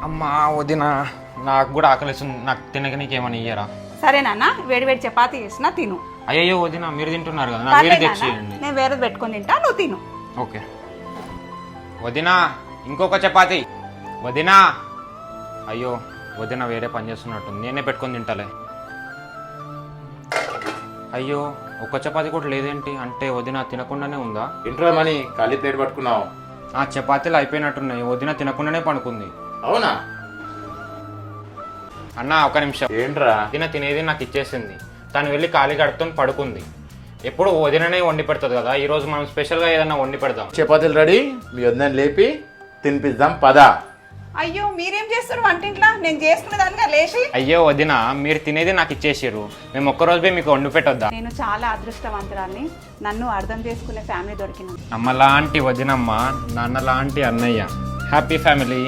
అమ్మా వదిన నాకు కూడా ఆకలిస్తుంది, నాకు తినక నీకేమని ఇయ్యరా? సరే నాన్న, వేడి వేడి చపాతీ చేసినా తిను. అయ్యో వదిన మీరు తింటున్నారు కదా, నాకు వేరే పర్లేదు నాన్న, తెచ్చేయండి. నేను వేరేది పెట్టుకొని తింటా, నువ్వు తిను. ఓకే వదిన, ఇంకొక చపాతీ. వదిన, అయ్యో వదిన వేరే పని చేస్తున్నట్టుంది, నేనే పెట్టుకొని తింటాలే. అయ్యో ఒక్క చపాతీ కూడా లేదేంటి, అంటే వదిన తినకుండానే ఉందా? ఇంట్లో మనీ ఖాళీ ప్లేట్ పట్టుకున్నావు. ఆ చపాతీలు అయిపోయినట్టున్నాయి, వదిన తినకుండానే పడుకుంది. అవునా? అన్న ఒక నిమిషం. ఏంట్రా? వదిన తినేది నాకు ఇచ్చేసింది, తను వెళ్ళి ఖాళీ గడుపుతో పడుకుంది. ఎప్పుడు వదిననే వండి పెడుతుంది కదా, ఈరోజు మనం స్పెషల్గా ఏదన్నా వండి పెడదాం. చపాతీలు రెడీ, మీ వద్దని లేపి తినిపిద్దాం పదా. అయ్యో మీరేం చేస్తారు వంటింట్లో? నేను చేసుకునేదాన్ని లేచి. అయ్యో వదిన మీరు తినేది నాకు ఇచ్చేసారు, మేము ఒక్కరోజు మీకు వండి పెట్టొద్దా? నేను చాలా అదృష్టవంతురాల్ని, నన్ను అర్థం చేసుకునే ఫ్యామిలీ దొరికింది. అమ్మ లాంటి వదినమ్మ, నాన్న లాంటి అన్నయ్య, హ్యాపీ ఫ్యామిలీ.